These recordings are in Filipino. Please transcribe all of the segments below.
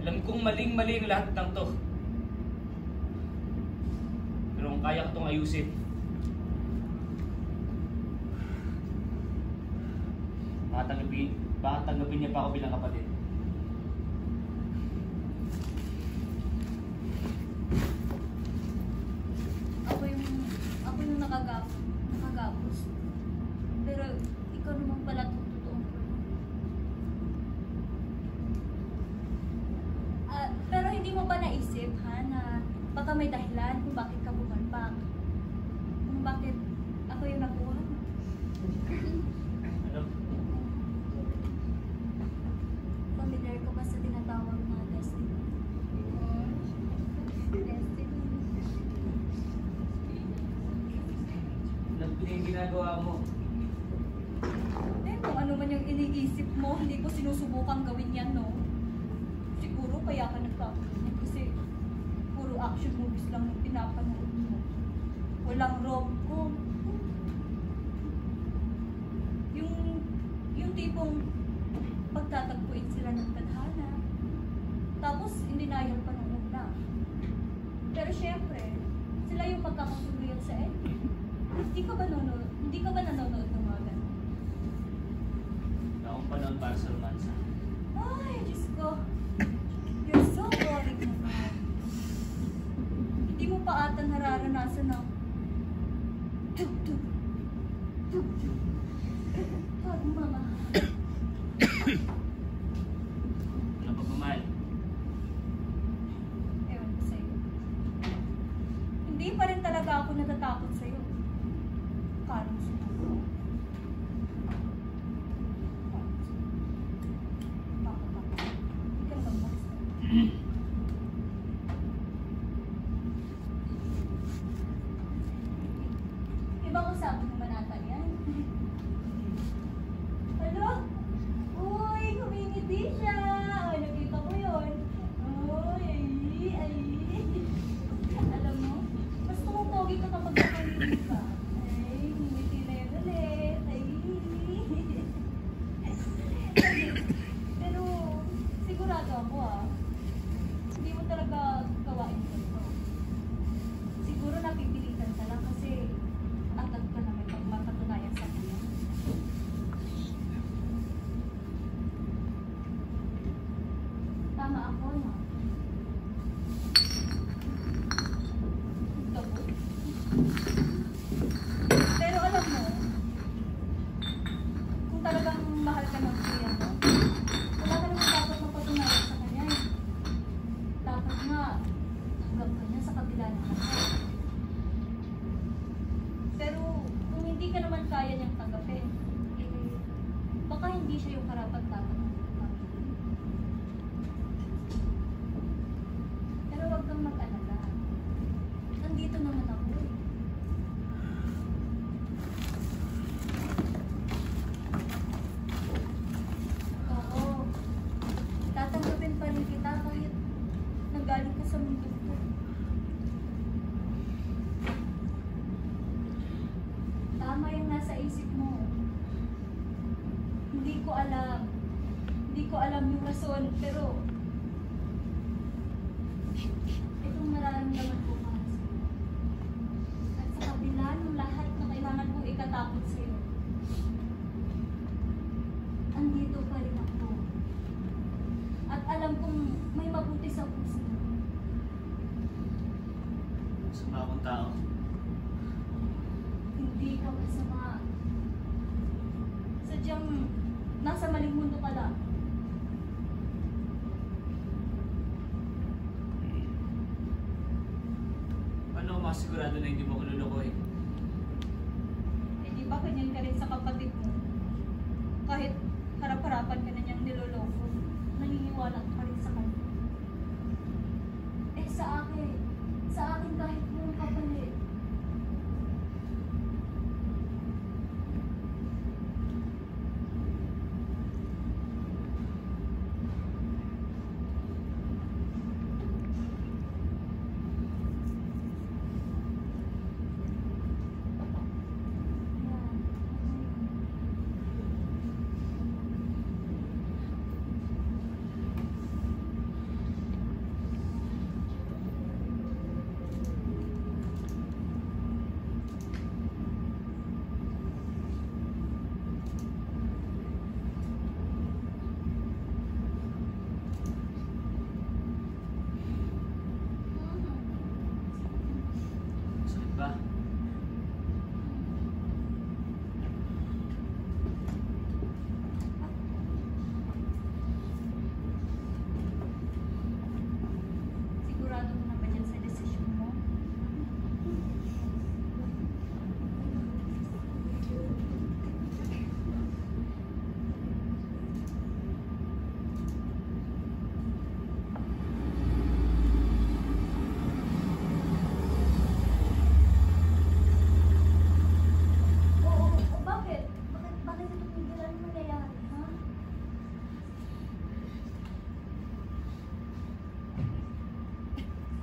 Alam kong maling-mali ang lahat ng to. Pero kung kaya ko itong ayusin, baka tanggapin niya pa ako bilang kapatid. Ako yung nakagapos. Pero ikaw naman pala totoong pero hindi mo ba naisip, ha, na baka may dahilan kung bakit ka bumalik? Kung bakit ako yung nakuha mo? Ano? Familiar ka ba sa tinatawag na destiny? Destiny. Alam ko yung ginagawa mo. Kung ano man yung iniisip mo, hindi ko sinusubukan gawin yan, no? Siguro kaya ka nagkakaroon kasi puro action movies lang yung pinapanood mo. Walang rom-com. Yung tipong pagtatagpuin sila ng tadhana, tapos hindi denial pa nung una. Pero syempre, sila yung magkakasulian sa ending. Hindi ka ba nanonood ng mga ganun? Akong panood para sa romansa. Ay, Diyos ko. You're so boring naman. Hindi mo pa ata nararanasan na tug-tug. Tug-tug. Pagmamahal. Ano pagmamahal? Ewan ko sa'yo. Hindi pa rin talaga ako natatakot sa'yo. Parang siguro. Ibang usapan naman ata yan. Ano? Uy, humingiti siya. Ay, nakita ko yun. Uy, ay. Alam mo, mas pumupogi ka kapag nakangiti ka. Ay, humingiti na yun ulit. Ay. Pero, sigurado ako hindi mo talaga gawain ito. Siguro napipilitan ka lang kasi atag ka na may pagmapatunayan sa kanya. Tama ako, no? Ito po. Pero alam mo, kung talagang mahal ka ng kuya mo, wala ka naman dapat mapatunayan sa kanya eh. Dapat nga, tanggap ka niya sa kabila ng lahat. Pero kung hindi ka naman kaya niyang tanggapin, baka hindi siya yung karapat-dapat ng pamilya. Pero huwag kang mag-alala. Nandito naman ako eh. Oo. Tatanggapin pa rin kita kahit nanggaling ka sa mundo ko. Tama yung nasa isip mo. Hindi ko alam. Hindi ko alam yung rason, pero itong nararamdaman ko para sa'yo. At sa kabila ng lahat na kailangan kong ikatakot sa'yo, andito pa rin ako. At alam kong may mabuti sa puso mo. Masama akong tao. Hindi ka masama. Sadyang nasa maling mundo ka lang. Paano ako makasigurado na hindi mo ako lulukoy? Eh di ba ganyan ka rin sa kapatid mo? Kahit harap-harapan ka na niyang niloloko, naniniwala ka rin sa kanya. Eh sa akin kahit mong kapalit.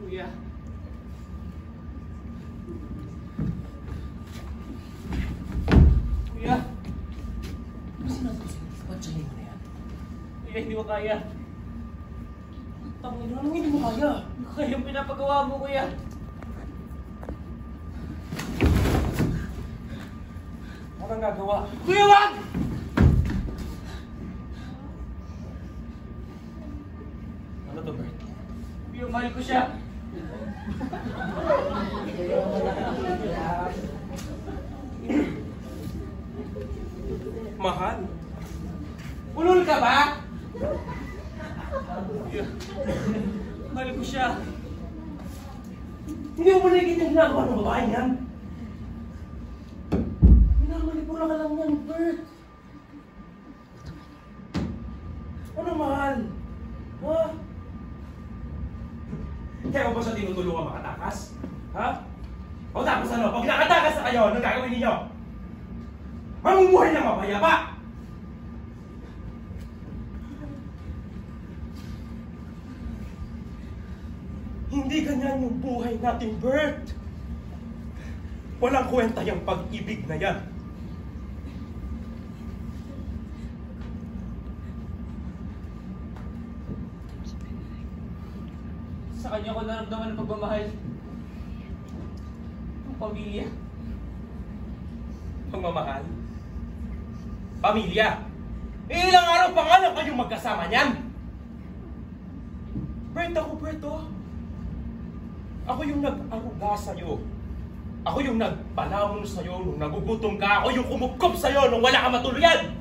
Kuya. Kuya. Ano sinabi ko sa'yo? Pansyahin mo na yan. Kuya, hindi mo kaya. Tangin na, anong hindi mo kaya? Kaya yung pinapagawa mo, kuya. Ano ang gagawa? Kuya, wag! Ano to, Bert? Kuya, mahal ko siya. Mahal? Ulol ka ba? Kuya, mahal ko siya. Hindi mo nakikita yung ginagawa ng babae yan? Minamanipura ka lang yan, Bert. Ano, mahal? Ha? Kaya ba siya tinutulungan makatakas? Ha? O tapos ano, pag nakatakas na kayo, anong gagawin ninyo? Mamumuhay na mapayapa! Hindi ganyan yung buhay natin, Bert. Walang kwenta yung pag-ibig na yan. Sa kanya ko naramdaman ng pagmamahal. Ang pamilya. Pagmamahal? Pamilya? Ilang araw pa nga lang kayong magkasama niyan? Bert, oh. Ako yung nag-aruga sa'yo. Ako yung nagpalamon sa'yo nung nagugutom ka. Ako yung kumukop sa'yo nung wala ka matuluyan.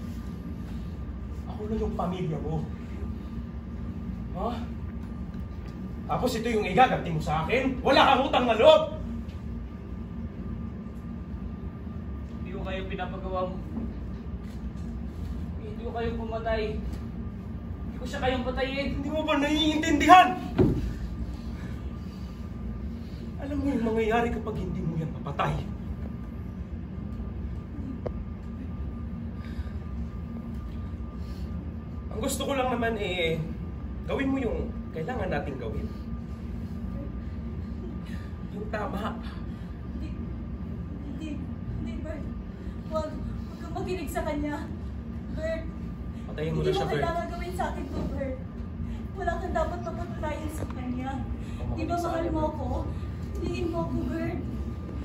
Ako na yung pamilya mo. Ha? Tapos ito yung igaganti mo sa akin? Wala kang utang na loob! Hindi ko kayo pinapagawa mo. Hindi ko kayo pumatay. Hindi ko siya kayong patayin. Hindi mo ba naiintindihan? Alam mo yung mangyayari kapag hindi mo yan papatay. Ang gusto ko lang naman gawin mo yung kailangan nating gawin. Yung tama. Hindi, Bert. Huwag kang makinig sa kanya. Bert, Patayin mo hindi na mo siya, Bert. kailangan gawin sa akin to, Bert. Wala kang dapat mapatulayan sa kanya. Di ba mahal mo ako? Hiliin mo ako, Bert.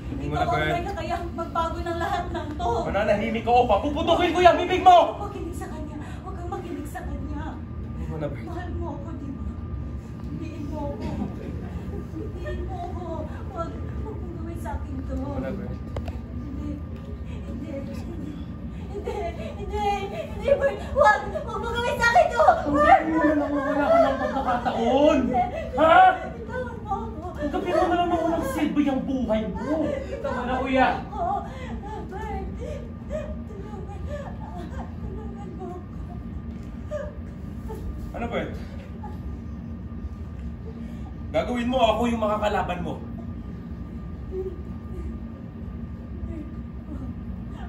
Hindi mo Ikaw na, ang Bert. may kakayahang magbago ng lahat ng to. Mananahimik ako, papuputukin ko yung bibig mo! Huwag kang makinig sa kanya. Huwag kang makinig sa kanya. Hindi mo na, Bert. Mahal mo ako, di ba? Hiliin mo ako. Hiliin mo ako. Huwag mong gawin sa akin to. Hindi mo na, Bert. Hindi, Bert. Huwag mo gawin sa akin to. Bert! Hindi mo na wala ka ng pagkakataon! Ha? Tawag mo ako. Tanggapin mo na lang na walang silbi ang buhay mo! Tama na, kuya. Ako. Bert. Tulungan mo ako. Ano, Bert? Gagawin mo, ako yung makakalaban mo.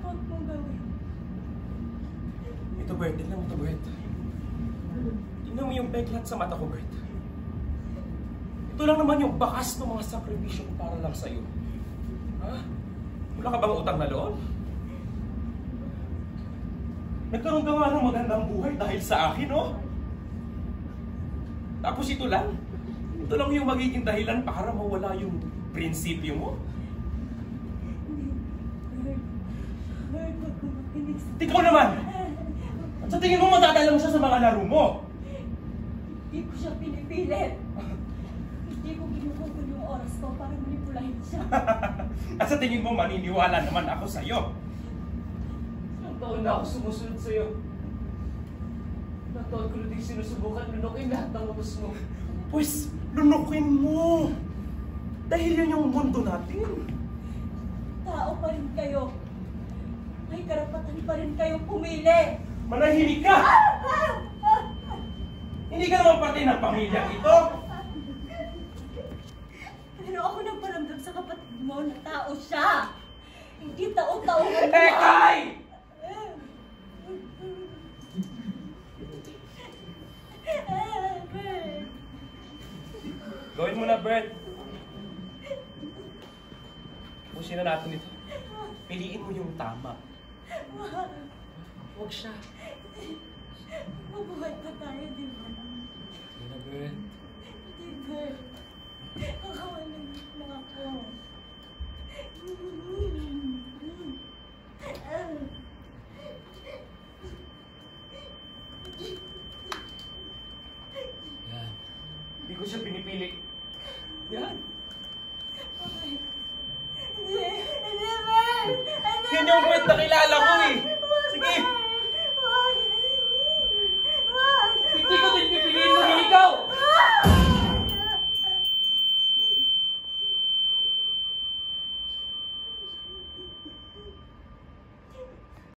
Huwag mong gawin. Ito, Bert. Tignan mo ito, Bert. Tignan mo yung peklat sa mata ko, Bert. Ito lang naman yung bakas ng mga sakripisyo ko para lang sa'yo. Ha? Wala ka bang utang na loob? Nagkaroon ka nga ng magandang buhay dahil sa akin, no? Tapos ito lang. Ito lang yung magiging dahilan para mawala yung prinsipyo mo. Bert, huwag kang makinig sa Ikaw naman! At sa tingin mo matatalang siya sa mga laro mo. Hindi ko siya pinipilit. Hindi ko kinukukul yung oras ko para manipulahin siya. At sa tingin mo maniniwala naman ako sa'yo. Ilang taon na ako sumusunod sa'yo. Ilang taon ko na sinusubukan lunukin lahat ng utos mo. Pues, lunukin mo. Dahil yun yung mundo natin. Tao pa rin kayo. May karapatan pa rin kayong pumili. Manahimik ka! Hindi ka naman pati ng pamilya ito. Pero ako nagparamdam sa kapatid mo na tao siya. Hindi tao-taongan mo. Ekay! Bert. Gawin mo na, Bert. ayusin na natin ito. Piliin mo yung tama. Huwag siya. Mabuhay pa tayo, di ba? Annabeth. Di ba? Makawalan mo ako. Yan. Hindi ko siya pinipili. Yan. Hindi, hindi, man! Yun yung kwento kilala ko eh.